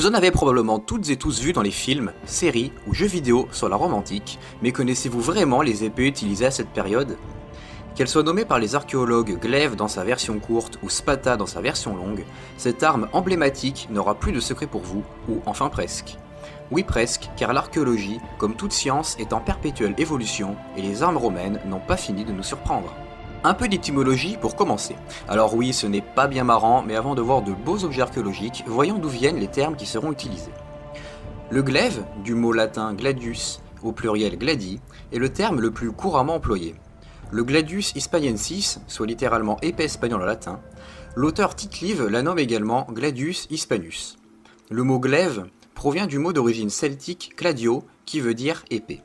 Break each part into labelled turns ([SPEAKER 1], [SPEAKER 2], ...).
[SPEAKER 1] Vous en avez probablement toutes et tous vu dans les films, séries ou jeux vidéo sur la Rome antique, mais connaissez-vous vraiment les épées utilisées à cette période? Qu'elle soit nommée par les archéologues glaive dans sa version courte ou spata dans sa version longue, cette arme emblématique n'aura plus de secret pour vous, ou enfin presque. Oui presque, car l'archéologie, comme toute science, est en perpétuelle évolution et les armes romaines n'ont pas fini de nous surprendre. Un peu d'étymologie pour commencer. Alors oui, ce n'est pas bien marrant, mais avant de voir de beaux objets archéologiques, voyons d'où viennent les termes qui seront utilisés. Le glaive, du mot latin gladius, au pluriel gladi, est le terme le plus couramment employé. Le gladius hispaniensis, soit littéralement épée espagnole en latin, l'auteur Tite-Live la nomme également gladius hispanus. Le mot glaive provient du mot d'origine celtique cladio, qui veut dire épée.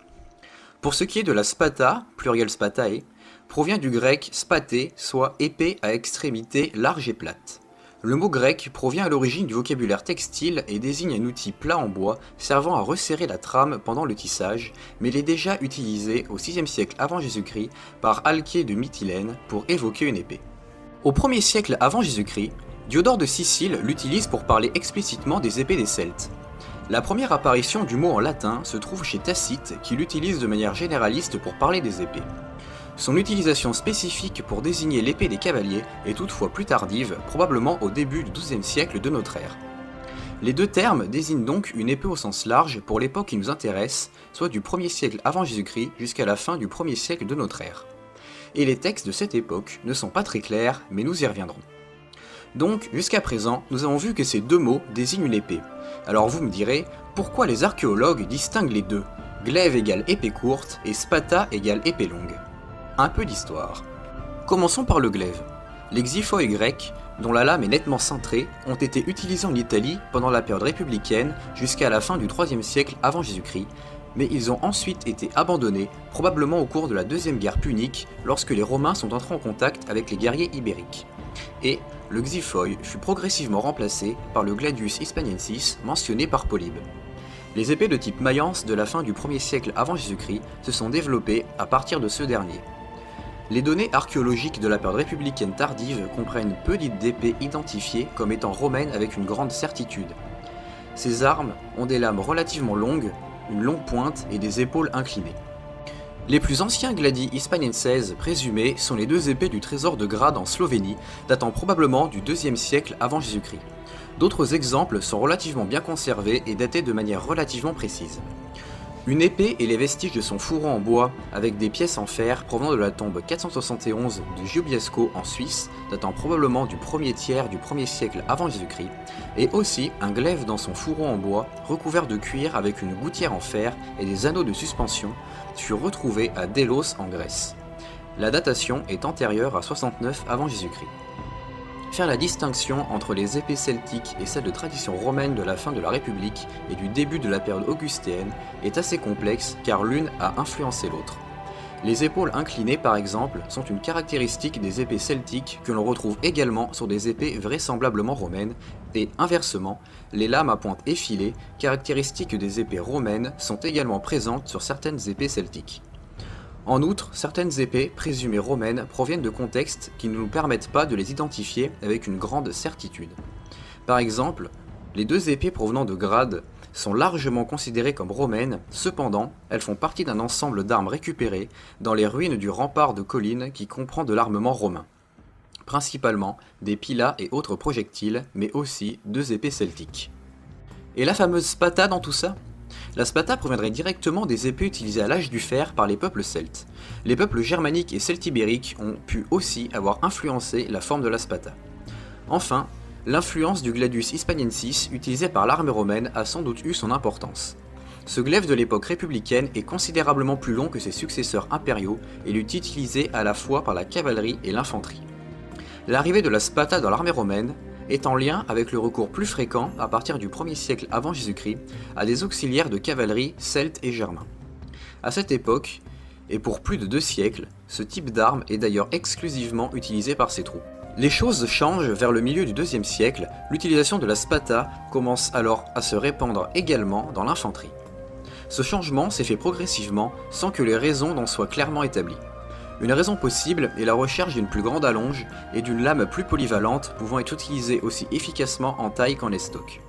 [SPEAKER 1] Pour ce qui est de la spata, pluriel spatae, provient du grec spaté, soit épée à extrémité large et plate. Le mot grec provient à l'origine du vocabulaire textile et désigne un outil plat en bois servant à resserrer la trame pendant le tissage, mais il est déjà utilisé au VIe siècle avant Jésus-Christ par Alquier de Mytilène pour évoquer une épée. Au 1er siècle avant Jésus-Christ, Diodore de Sicile l'utilise pour parler explicitement des épées des Celtes. La première apparition du mot en latin se trouve chez Tacite qui l'utilise de manière généraliste pour parler des épées. Son utilisation spécifique pour désigner l'épée des cavaliers est toutefois plus tardive, probablement au début du XIIe siècle de notre ère. Les deux termes désignent donc une épée au sens large pour l'époque qui nous intéresse, soit du 1er siècle avant Jésus-Christ jusqu'à la fin du 1er siècle de notre ère. Et les textes de cette époque ne sont pas très clairs, mais nous y reviendrons. Donc, jusqu'à présent, nous avons vu que ces deux mots désignent une épée. Alors vous me direz, pourquoi les archéologues distinguent les deux? Glaive égale épée courte et spata égale épée longue. Un peu d'histoire. Commençons par le glaive. Les xiphoïs grecs, dont la lame est nettement cintrée, ont été utilisés en Italie pendant la période républicaine jusqu'à la fin du 3e siècle avant Jésus-Christ, mais ils ont ensuite été abandonnés, probablement au cours de la deuxième guerre punique, lorsque les Romains sont entrés en contact avec les guerriers ibériques. Et le xiphoï fut progressivement remplacé par le gladius hispaniensis mentionné par Polybe. Les épées de type mayence de la fin du 1er siècle avant Jésus-Christ se sont développées à partir de ce dernier. Les données archéologiques de la période républicaine tardive comprennent peu d'épées identifiées comme étant romaines avec une grande certitude. Ces armes ont des lames relativement longues, une longue pointe et des épaules inclinées. Les plus anciens gladi hispanienses présumés sont les deux épées du trésor de Grade en Slovénie, datant probablement du 2e siècle avant Jésus-Christ. D'autres exemples sont relativement bien conservés et datés de manière relativement précise. Une épée et les vestiges de son fourreau en bois avec des pièces en fer provenant de la tombe 471 de Giobiasco en Suisse, datant probablement du 1er tiers du 1er siècle avant Jésus-Christ, et aussi un glaive dans son fourreau en bois recouvert de cuir avec une gouttière en fer et des anneaux de suspension furent retrouvés à Délos en Grèce. La datation est antérieure à 69 avant Jésus-Christ. Faire la distinction entre les épées celtiques et celles de tradition romaine de la fin de la République et du début de la période augustéenne est assez complexe car l'une a influencé l'autre. Les épaules inclinées par exemple sont une caractéristique des épées celtiques que l'on retrouve également sur des épées vraisemblablement romaines et inversement, les lames à pointe effilée, caractéristiques des épées romaines, sont également présentes sur certaines épées celtiques. En outre, certaines épées, présumées romaines, proviennent de contextes qui ne nous permettent pas de les identifier avec une grande certitude. Par exemple, les deux épées provenant de Grade sont largement considérées comme romaines, cependant, elles font partie d'un ensemble d'armes récupérées dans les ruines du rempart de collines qui comprend de l'armement romain. Principalement des pilas et autres projectiles, mais aussi deux épées celtiques. Et la fameuse spata dans tout ça ? La spata proviendrait directement des épées utilisées à l'âge du fer par les peuples celtes. Les peuples germaniques et celtibériques ont pu aussi avoir influencé la forme de la spata. Enfin, l'influence du gladius hispaniensis utilisé par l'armée romaine a sans doute eu son importance. Ce glaive de l'époque républicaine est considérablement plus long que ses successeurs impériaux et il est utilisé à la fois par la cavalerie et l'infanterie. L'arrivée de la spata dans l'armée romaine est en lien avec le recours plus fréquent, à partir du 1er siècle avant Jésus-Christ, à des auxiliaires de cavalerie celtes et germains. À cette époque, et pour plus de 2 siècles, ce type d'arme est d'ailleurs exclusivement utilisé par ces troupes. Les choses changent vers le milieu du 2e siècle, l'utilisation de la spata commence alors à se répandre également dans l'infanterie. Ce changement s'est fait progressivement sans que les raisons n'en soient clairement établies. Une raison possible est la recherche d'une plus grande allonge et d'une lame plus polyvalente pouvant être utilisée aussi efficacement en taille qu'en estoc.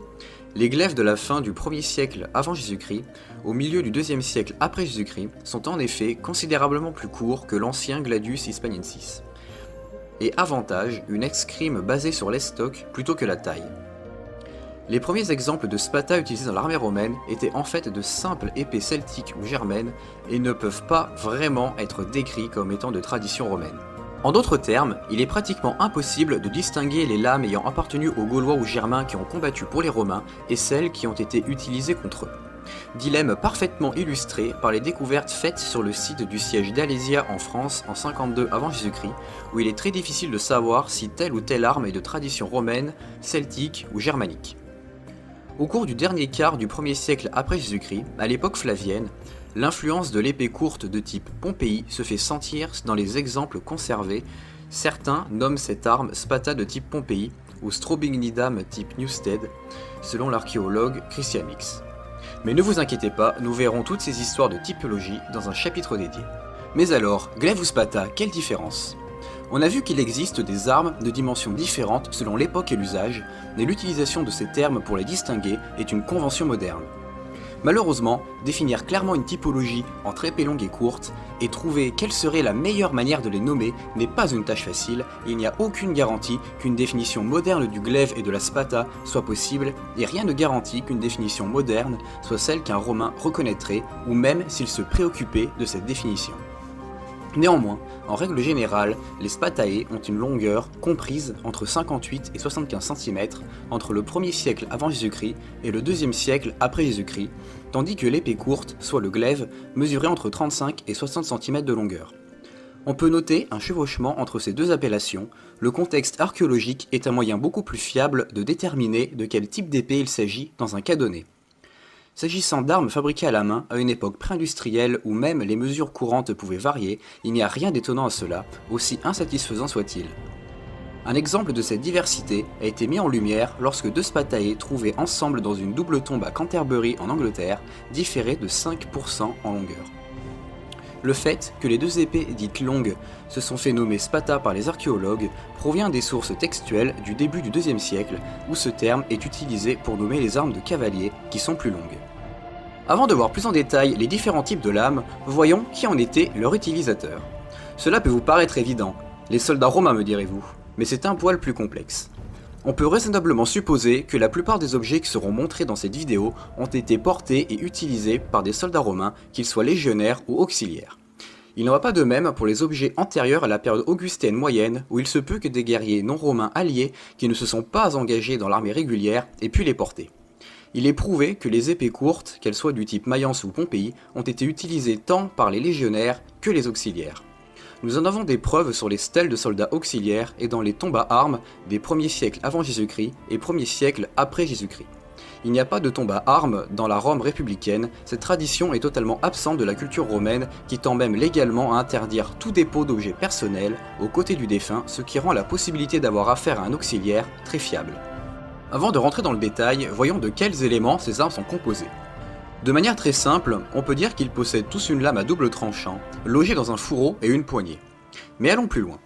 [SPEAKER 1] Les glaives de la fin du 1er siècle avant Jésus-Christ, au milieu du 2e siècle après Jésus-Christ, sont en effet considérablement plus courts que l'ancien Gladius hispaniensis. Et avantage, une escrime basée sur l'estoc plutôt que la taille. Les premiers exemples de spata utilisés dans l'armée romaine étaient en fait de simples épées celtiques ou germaines et ne peuvent pas vraiment être décrits comme étant de tradition romaine. En d'autres termes, il est pratiquement impossible de distinguer les lames ayant appartenu aux Gaulois ou Germains qui ont combattu pour les Romains et celles qui ont été utilisées contre eux. Dilemme parfaitement illustré par les découvertes faites sur le site du siège d'Alésia en France en 52 avant Jésus-Christ, où il est très difficile de savoir si telle ou telle arme est de tradition romaine, celtique ou germanique. Au cours du dernier quart du 1er siècle après Jésus-Christ, à l'époque flavienne, l'influence de l'épée courte de type Pompéi se fait sentir dans les exemples conservés. Certains nomment cette arme spata de type Pompéi ou strobignidam type Newstead, selon l'archéologue Christian Mix. Mais ne vous inquiétez pas, nous verrons toutes ces histoires de typologie dans un chapitre dédié. Mais alors, glaive ou spata, quelle différence ? On a vu qu'il existe des armes de dimensions différentes selon l'époque et l'usage, mais l'utilisation de ces termes pour les distinguer est une convention moderne. Malheureusement, définir clairement une typologie entre épées longues et courtes et trouver quelle serait la meilleure manière de les nommer n'est pas une tâche facile et il n'y a aucune garantie qu'une définition moderne du glaive et de la spata soit possible et rien ne garantit qu'une définition moderne soit celle qu'un Romain reconnaîtrait ou même s'il se préoccupait de cette définition. Néanmoins, en règle générale, les spatae ont une longueur comprise entre 58 et 75 cm entre le 1er siècle avant Jésus-Christ et le 2e siècle après Jésus-Christ, tandis que l'épée courte, soit le glaive, mesurait entre 35 et 60 cm de longueur. On peut noter un chevauchement entre ces deux appellations, le contexte archéologique est un moyen beaucoup plus fiable de déterminer de quel type d'épée il s'agit dans un cas donné. S'agissant d'armes fabriquées à la main à une époque pré-industrielle où même les mesures courantes pouvaient varier, il n'y a rien d'étonnant à cela, aussi insatisfaisant soit-il. Un exemple de cette diversité a été mis en lumière lorsque deux spatae trouvés ensemble dans une double tombe à Canterbury en Angleterre différaient de 5% en longueur. Le fait que les deux épées dites longues se sont fait nommer spata par les archéologues provient des sources textuelles du début du IIe siècle où ce terme est utilisé pour nommer les armes de cavalier qui sont plus longues. Avant de voir plus en détail les différents types de lames, voyons qui en était leur utilisateur. Cela peut vous paraître évident, les soldats romains me direz-vous, mais c'est un poil plus complexe. On peut raisonnablement supposer que la plupart des objets qui seront montrés dans cette vidéo ont été portés et utilisés par des soldats romains, qu'ils soient légionnaires ou auxiliaires. Il n'en va pas de même pour les objets antérieurs à la période augustienne moyenne, où il se peut que des guerriers non romains alliés qui ne se sont pas engagés dans l'armée régulière aient pu les porter. Il est prouvé que les épées courtes, qu'elles soient du type Mayence ou Pompéi, ont été utilisées tant par les légionnaires que les auxiliaires. Nous en avons des preuves sur les stèles de soldats auxiliaires et dans les tombes à armes des 1er siècle avant Jésus-Christ et 1er siècle après Jésus-Christ. Il n'y a pas de tombe à armes dans la Rome républicaine, cette tradition est totalement absente de la culture romaine qui tend même légalement à interdire tout dépôt d'objets personnels aux côtés du défunt, ce qui rend la possibilité d'avoir affaire à un auxiliaire très fiable. Avant de rentrer dans le détail, voyons de quels éléments ces armes sont composées. De manière très simple, on peut dire qu'ils possèdent tous une lame à double tranchant, logée dans un fourreau et une poignée. Mais allons plus loin.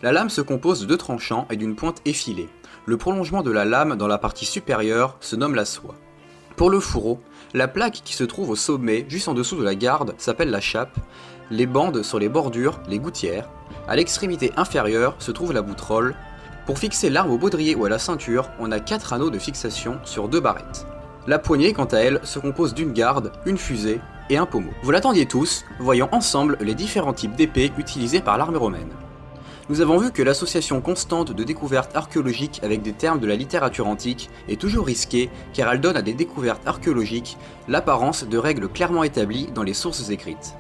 [SPEAKER 1] La lame se compose de deux tranchants et d'une pointe effilée. Le prolongement de la lame dans la partie supérieure se nomme la soie. Pour le fourreau, la plaque qui se trouve au sommet, juste en dessous de la garde, s'appelle la chape. Les bandes sur les bordures, les gouttières. À l'extrémité inférieure se trouve la boutrolle. Pour fixer l'arme au baudrier ou à la ceinture, on a 4 anneaux de fixation sur 2 barrettes. La poignée, quant à elle, se compose d'une garde, une fusée et un pommeau. Vous l'attendiez tous, voyons ensemble les différents types d'épées utilisées par l'armée romaine. Nous avons vu que l'association constante de découvertes archéologiques avec des termes de la littérature antique est toujours risquée car elle donne à des découvertes archéologiques l'apparence de règles clairement établies dans les sources écrites.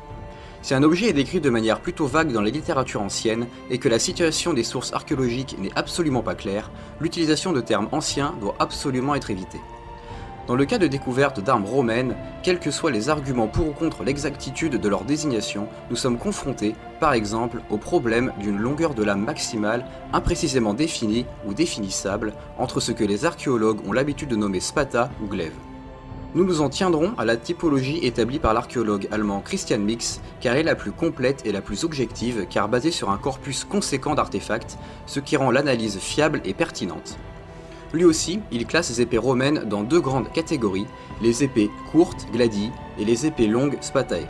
[SPEAKER 1] Si un objet est décrit de manière plutôt vague dans la littérature ancienne et que la situation des sources archéologiques n'est absolument pas claire, l'utilisation de termes anciens doit absolument être évitée. Dans le cas de découverte d'armes romaines, quels que soient les arguments pour ou contre l'exactitude de leur désignation, nous sommes confrontés, par exemple, au problème d'une longueur de lame maximale imprécisément définie ou définissable entre ce que les archéologues ont l'habitude de nommer spata ou glaive. Nous nous en tiendrons à la typologie établie par l'archéologue allemand Christian Mix, car elle est la plus complète et la plus objective, car basée sur un corpus conséquent d'artefacts, ce qui rend l'analyse fiable et pertinente. Lui aussi, il classe les épées romaines dans deux grandes catégories, les épées courtes, gladies, et les épées longues, spatae.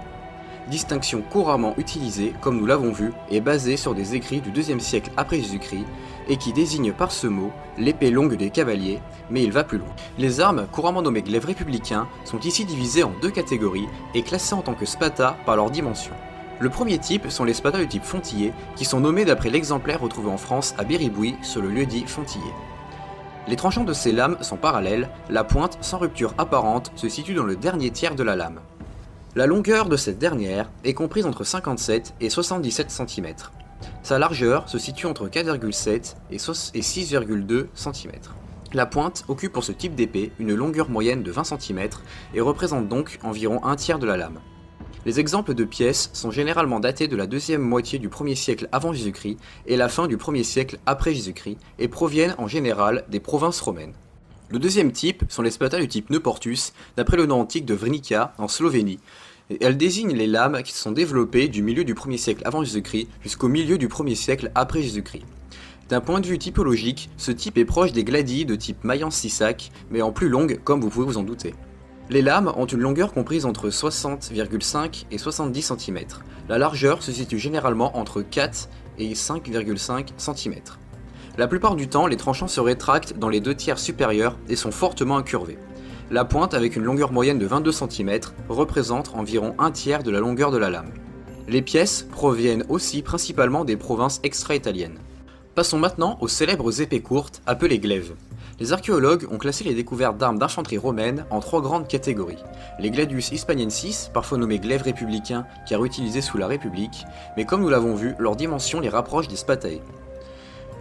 [SPEAKER 1] Distinction couramment utilisée, comme nous l'avons vu, et basée sur des écrits du IIe siècle après Jésus-Christ, et qui désigne par ce mot l'épée longue des cavaliers, mais il va plus loin. Les armes, couramment nommées glaives républicains, sont ici divisées en deux catégories et classées en tant que spata par leur dimension. Le premier type sont les spatas du type Fontillé, qui sont nommés d'après l'exemplaire retrouvé en France à Béribouy sur le lieu-dit Fontillé. Les tranchants de ces lames sont parallèles, la pointe, sans rupture apparente, se situe dans le dernier tiers de la lame. La longueur de cette dernière est comprise entre 57 et 77 cm. Sa largeur se situe entre 4,7 et 6,2 cm. La pointe occupe pour ce type d'épée une longueur moyenne de 20 cm et représente donc environ un tiers de la lame. Les exemples de pièces sont généralement datés de la deuxième moitié du 1er siècle avant Jésus-Christ et la fin du 1er siècle après Jésus-Christ et proviennent en général des provinces romaines. Le deuxième type sont les spatas du type Neuportus, d'après le nom antique de Vrnica en Slovénie. Elles désignent les lames qui se sont développées du milieu du 1er siècle avant Jésus-Christ jusqu'au milieu du 1er siècle après Jésus-Christ. D'un point de vue typologique, ce type est proche des gladies de type Mayence-Sissac, mais en plus longue comme vous pouvez vous en douter. Les lames ont une longueur comprise entre 60,5 et 70 cm. La largeur se situe généralement entre 4 et 5,5 cm. La plupart du temps, les tranchants se rétractent dans les deux tiers supérieurs et sont fortement incurvés. La pointe, avec une longueur moyenne de 22 cm, représente environ un tiers de la longueur de la lame. Les pièces proviennent aussi principalement des provinces extra-italiennes. Passons maintenant aux célèbres épées courtes, appelées glaives. Les archéologues ont classé les découvertes d'armes d'infanterie romaine en trois grandes catégories. Les gladius hispaniensis, parfois nommés glaives républicains car utilisés sous la République, mais comme nous l'avons vu, leur dimension les rapproche des spatae.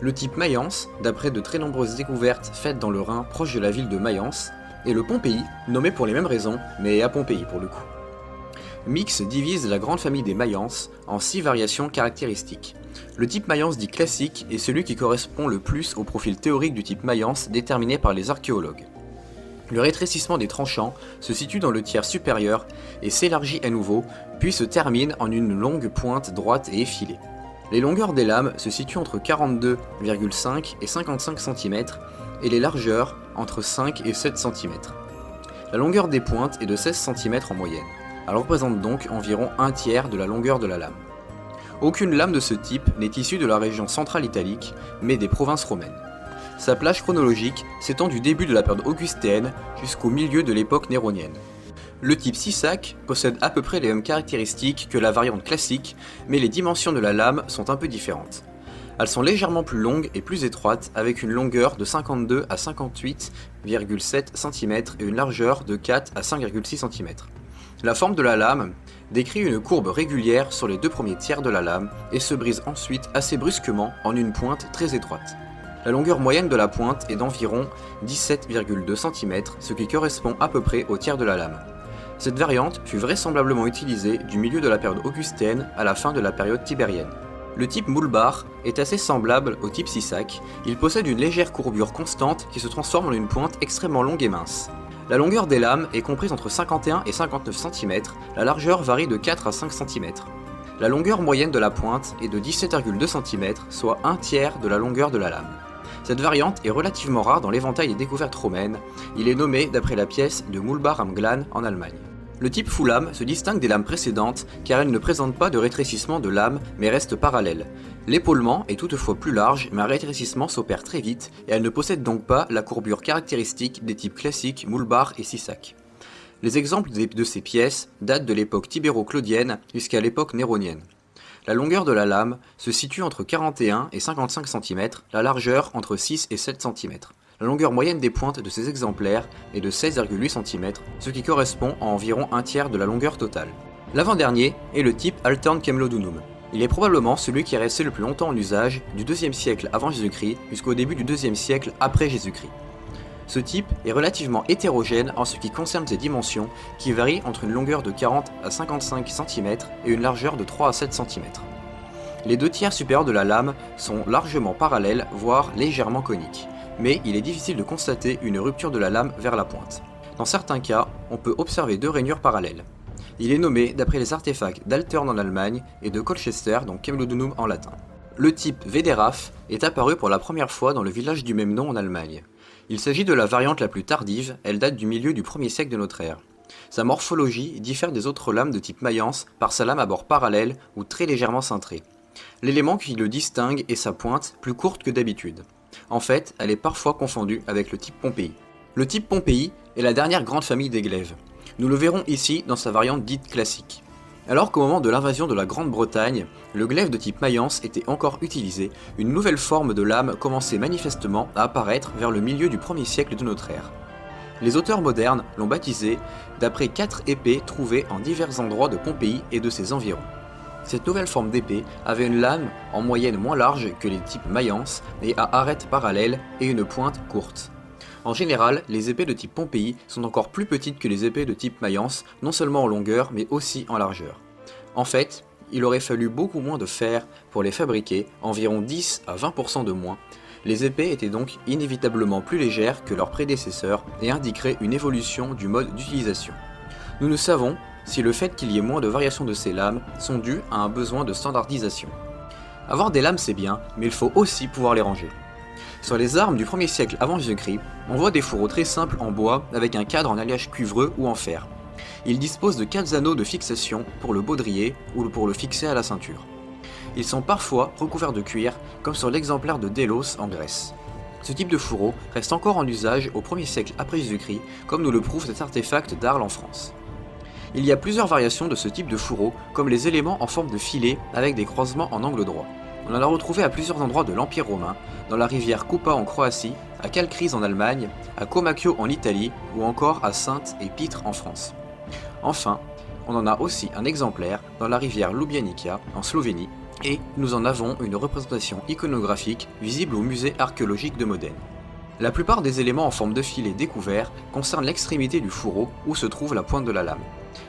[SPEAKER 1] Le type Mayence, d'après de très nombreuses découvertes faites dans le Rhin proche de la ville de Mayence, et le Pompéi, nommé pour les mêmes raisons, mais à Pompéi pour le coup. Mix divise la grande famille des Mayence en 6 variations caractéristiques. Le type Mayence dit classique est celui qui correspond le plus au profil théorique du type Mayence déterminé par les archéologues. Le rétrécissement des tranchants se situe dans le tiers supérieur et s'élargit à nouveau, puis se termine en une longue pointe droite et effilée. Les longueurs des lames se situent entre 42,5 et 55 cm et les largeurs entre 5 et 7 cm. La longueur des pointes est de 16 cm en moyenne. Elle représente donc environ un tiers de la longueur de la lame. Aucune lame de ce type n'est issue de la région centrale italique, mais des provinces romaines. Sa plage chronologique s'étend du début de la période augustéenne jusqu'au milieu de l'époque néronienne. Le type Sissac possède à peu près les mêmes caractéristiques que la variante classique, mais les dimensions de la lame sont un peu différentes. Elles sont légèrement plus longues et plus étroites, avec une longueur de 52 à 58,7 cm et une largeur de 4 à 5,6 cm. La forme de la lame décrit une courbe régulière sur les deux premiers tiers de la lame et se brise ensuite assez brusquement en une pointe très étroite. La longueur moyenne de la pointe est d'environ 17,2 cm, ce qui correspond à peu près au tiers de la lame. Cette variante fut vraisemblablement utilisée du milieu de la période augustéenne à la fin de la période tibérienne. Le type Moulbar est assez semblable au type Sissac, il possède une légère courbure constante qui se transforme en une pointe extrêmement longue et mince. La longueur des lames est comprise entre 51 et 59 cm, la largeur varie de 4 à 5 cm. La longueur moyenne de la pointe est de 17,2 cm, soit un tiers de la longueur de la lame. Cette variante est relativement rare dans l'éventail des découvertes romaines, il est nommé d'après la pièce de Mulbar am Glan en Allemagne. Le type Fulham se distingue des lames précédentes car elle ne présente pas de rétrécissement de lame mais reste parallèle. L'épaulement est toutefois plus large mais un rétrécissement s'opère très vite et elle ne possède donc pas la courbure caractéristique des types classiques Mulbar et Sissac. Les exemples de ces pièces datent de l'époque tibéro-claudienne jusqu'à l'époque néronienne. La longueur de la lame se situe entre 41 et 55 cm, la largeur entre 6 et 7 cm. La longueur moyenne des pointes de ces exemplaires est de 16,8 cm, ce qui correspond à environ un tiers de la longueur totale. L'avant-dernier est le type Altern Camelodunum. Il est probablement celui qui est resté le plus longtemps en usage du IIe siècle avant Jésus-Christ jusqu'au début du IIe siècle après Jésus-Christ. Ce type est relativement hétérogène en ce qui concerne ses dimensions, qui varient entre une longueur de 40 à 55 cm et une largeur de 3 à 7 cm. Les deux tiers supérieurs de la lame sont largement parallèles, voire légèrement coniques, mais il est difficile de constater une rupture de la lame vers la pointe. Dans certains cas, on peut observer deux rainures parallèles. Il est nommé d'après les artefacts d'Altern en Allemagne et de Colchester dans Camelodunum en latin. Le type Wederaf est apparu pour la première fois dans le village du même nom en Allemagne. Il s'agit de la variante la plus tardive, elle date du milieu du 1er siècle de notre ère. Sa morphologie diffère des autres lames de type Mayence par sa lame à bord parallèle ou très légèrement cintrée. L'élément qui le distingue est sa pointe, plus courte que d'habitude. En fait, elle est parfois confondue avec le type Pompéi. Le type Pompéi est la dernière grande famille des glaives. Nous le verrons ici dans sa variante dite classique. Alors qu'au moment de l'invasion de la Grande-Bretagne, le glaive de type Mayence était encore utilisé, une nouvelle forme de lame commençait manifestement à apparaître vers le milieu du 1er siècle de notre ère. Les auteurs modernes l'ont baptisé d'après 4 épées trouvées en divers endroits de Pompéi et de ses environs. Cette nouvelle forme d'épée avait une lame en moyenne moins large que les types Mayence et à arête parallèle et une pointe courte. En général, les épées de type Pompéi sont encore plus petites que les épées de type Mayence, non seulement en longueur mais aussi en largeur. En fait, il aurait fallu beaucoup moins de fer pour les fabriquer, environ 10 à 20% de moins. Les épées étaient donc inévitablement plus légères que leurs prédécesseurs et indiqueraient une évolution du mode d'utilisation. Nous ne savons si le fait qu'il y ait moins de variations de ces lames sont dus à un besoin de standardisation. Avoir des lames c'est bien, mais il faut aussi pouvoir les ranger. Sur les armes du 1er siècle avant Jésus-Christ, on voit des fourreaux très simples en bois avec un cadre en alliage cuivreux ou en fer. Ils disposent de 4 anneaux de fixation pour le baudrier ou pour le fixer à la ceinture. Ils sont parfois recouverts de cuir, comme sur l'exemplaire de Délos en Grèce. Ce type de fourreau reste encore en usage au 1er siècle après Jésus-Christ, comme nous le prouve cet artefact d'Arles en France. Il y a plusieurs variations de ce type de fourreau, comme les éléments en forme de filet avec des croisements en angle droit. On en a retrouvé à plusieurs endroits de l'Empire romain, dans la rivière Kupa en Croatie, à Calcris en Allemagne, à Comacchio en Italie ou encore à Sainte et Pitre en France. Enfin, on en a aussi un exemplaire dans la rivière Ljubljanica en Slovénie et nous en avons une représentation iconographique visible au musée archéologique de Modène. La plupart des éléments en forme de filet découverts concernent l'extrémité du fourreau où se trouve la pointe de la lame.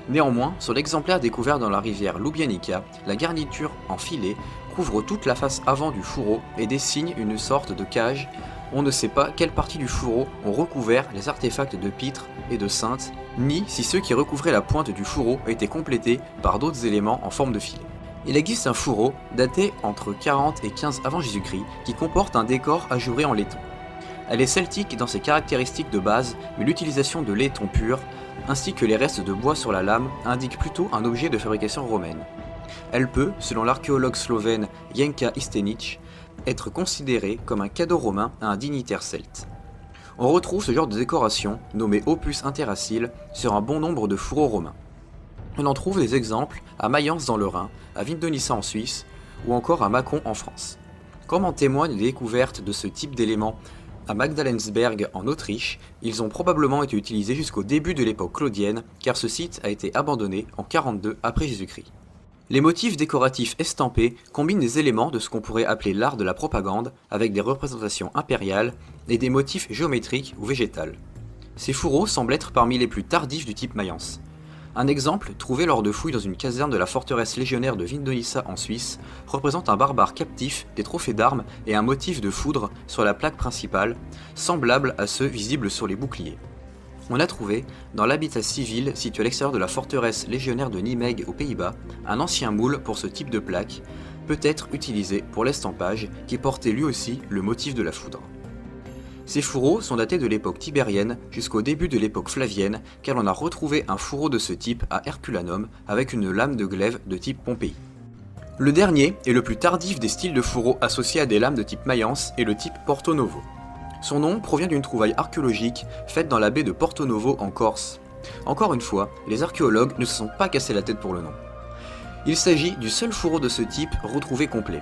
[SPEAKER 1] Néanmoins, sur l'exemplaire découvert dans la rivière Ljubljanica, la garniture en filet couvre toute la face avant du fourreau et dessine une sorte de cage. On ne sait pas quelle partie du fourreau ont recouvert les artefacts de Pitre et de Sainte, ni si ceux qui recouvraient la pointe du fourreau étaient complétés par d'autres éléments en forme de filet. Il existe un fourreau daté entre 40 et 15 avant Jésus-Christ qui comporte un décor ajouré en laiton. Elle est celtique dans ses caractéristiques de base, mais l'utilisation de laiton pur, ainsi que les restes de bois sur la lame, indiquent plutôt un objet de fabrication romaine. Elle peut, selon l'archéologue slovène Jenka Istenić, être considérée comme un cadeau romain à un dignitaire celte. On retrouve ce genre de décoration, nommée opus interracile, sur un bon nombre de fourreaux romains. On en trouve des exemples à Mayence dans le Rhin, à Vindonissa en Suisse, ou encore à Mâcon en France. Comme en témoignent les découvertes de ce type d'éléments à Magdalensberg en Autriche, ils ont probablement été utilisés jusqu'au début de l'époque claudienne, car ce site a été abandonné en 42 après Jésus-Christ. Les motifs décoratifs estampés combinent des éléments de ce qu'on pourrait appeler l'art de la propagande avec des représentations impériales et des motifs géométriques ou végétals. Ces fourreaux semblent être parmi les plus tardifs du type Mayence. Un exemple, trouvé lors de fouilles dans une caserne de la forteresse légionnaire de Vindonissa en Suisse, représente un barbare captif, des trophées d'armes et un motif de foudre sur la plaque principale, semblable à ceux visibles sur les boucliers. On a trouvé, dans l'habitat civil situé à l'extérieur de la forteresse légionnaire de Nimègue aux Pays-Bas, un ancien moule pour ce type de plaque, peut-être utilisé pour l'estampage, qui portait lui aussi le motif de la foudre. Ces fourreaux sont datés de l'époque tibérienne jusqu'au début de l'époque flavienne, car on a retrouvé un fourreau de ce type à Herculanum avec une lame de glaive de type Pompéi. Le dernier et le plus tardif des styles de fourreaux associés à des lames de type Mayence est le type Porto Novo. Son nom provient d'une trouvaille archéologique faite dans la baie de Porto Novo en Corse. Encore une fois, les archéologues ne se sont pas cassés la tête pour le nom. Il s'agit du seul fourreau de ce type retrouvé complet.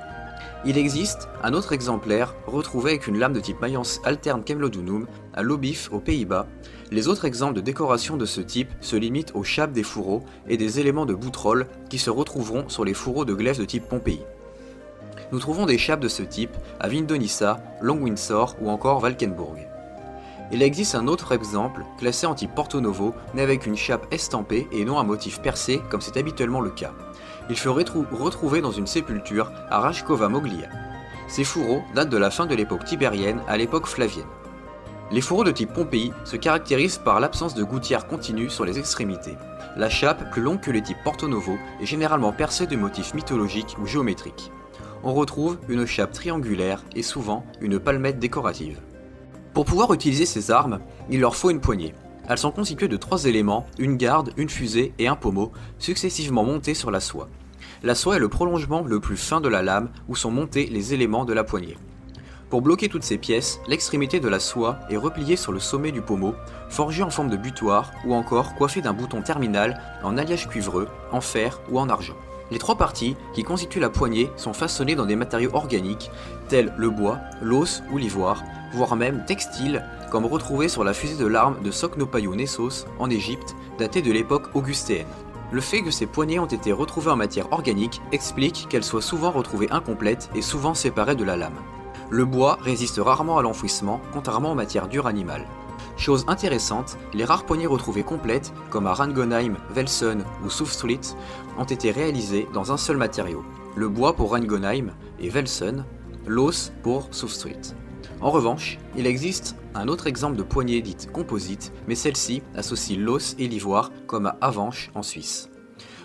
[SPEAKER 1] Il existe un autre exemplaire retrouvé avec une lame de type Mayence alterne Camelodunum à Lobif aux Pays-Bas. Les autres exemples de décoration de ce type se limitent aux chapes des fourreaux et des éléments de boutrole qui se retrouveront sur les fourreaux de glaive de type Pompéi. Nous trouvons des chapes de ce type à Vindonissa, Long Windsor ou encore Valkenburg. Il existe un autre exemple, classé en type Porto Novo, mais avec une chape estampée et non un motif percé comme c'est habituellement le cas. Il fut retrouvé dans une sépulture à Raškova Moglia. Ces fourreaux datent de la fin de l'époque tibérienne à l'époque flavienne. Les fourreaux de type Pompéi se caractérisent par l'absence de gouttière continue sur les extrémités. La chape, plus longue que les types Porto Novo, est généralement percée de motifs mythologiques ou géométriques. on retrouve une chape triangulaire et souvent une palmette décorative. Pour pouvoir utiliser ces armes, il leur faut une poignée. Elles sont constituées de 3 éléments, une garde, une fusée et un pommeau, successivement montés sur la soie. La soie est le prolongement le plus fin de la lame où sont montés les éléments de la poignée. Pour bloquer toutes ces pièces, l'extrémité de la soie est repliée sur le sommet du pommeau, forgé en forme de butoir ou encore coiffé d'un bouton terminal en alliage cuivreux, en fer ou en argent. Les 3 parties qui constituent la poignée sont façonnées dans des matériaux organiques tels le bois, l'os ou l'ivoire, voire même textiles comme retrouvé sur la fusée de l'arme de Soknopayou Nessos en Égypte, datée de l'époque augustéenne. Le fait que ces poignées ont été retrouvées en matière organique explique qu'elles soient souvent retrouvées incomplètes et souvent séparées de la lame. Le bois résiste rarement à l'enfouissement, contrairement aux matières dures animales. Chose intéressante, les rares poignées retrouvées complètes, comme à Rangonheim, Velsen ou Soufstreet, ont été réalisées dans un seul matériau, le bois pour Rangonheim et Velsen, l'os pour Soufstreet. En revanche, il existe un autre exemple de poignée dite composite, mais celle-ci associe l'os et l'ivoire comme à Avenches en Suisse.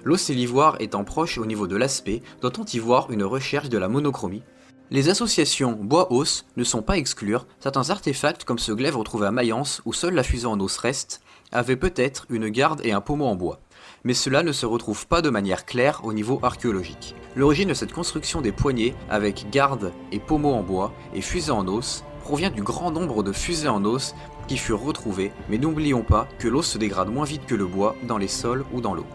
[SPEAKER 1] L'os et l'ivoire étant proches au niveau de l'aspect, doit-on y voir une recherche de la monochromie? Les associations bois-os ne sont pas à exclure, certains artefacts comme ce glaive retrouvé à Mayence où seule la fusée en os reste, avaient peut-être une garde et un pommeau en bois. Mais cela ne se retrouve pas de manière claire au niveau archéologique. L'origine de cette construction des poignées avec garde et pommeau en bois et fusée en os provient du grand nombre de fusées en os qui furent retrouvées, mais n'oublions pas que l'os se dégrade moins vite que le bois dans les sols ou dans l'eau.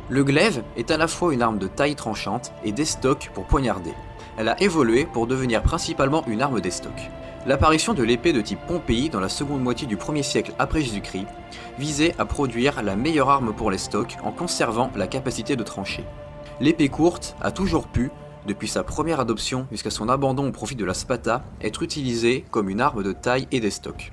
[SPEAKER 1] Le glaive est à la fois une arme de taille tranchante et d'estoc pour poignarder. Elle a évolué pour devenir principalement une arme d'estoc. L'apparition de l'épée de type Pompéi dans la seconde moitié du 1er siècle après Jésus-Christ visait à produire la meilleure arme pour l'estoc en conservant la capacité de trancher. L'épée courte a toujours pu, depuis sa première adoption jusqu'à son abandon au profit de la spata, être utilisée comme une arme de taille et d'estoc.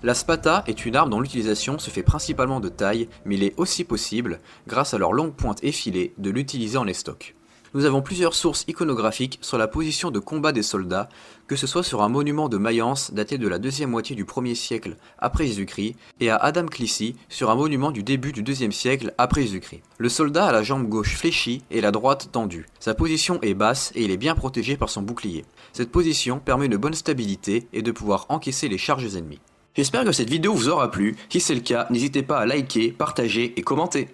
[SPEAKER 1] La spata est une arme dont l'utilisation se fait principalement de taille, mais il est aussi possible, grâce à leur longue pointe effilée, de l'utiliser en estoc. Nous avons plusieurs sources iconographiques sur la position de combat des soldats, que ce soit sur un monument de Mayence daté de la deuxième moitié du 1er siècle après Jésus-Christ et à Adam Clissi sur un monument du début du 2e siècle après Jésus-Christ. Le soldat a la jambe gauche fléchie et la droite tendue. Sa position est basse et il est bien protégé par son bouclier. Cette position permet une bonne stabilité et de pouvoir encaisser les charges ennemies. J'espère que cette vidéo vous aura plu. Si c'est le cas, n'hésitez pas à liker, partager et commenter.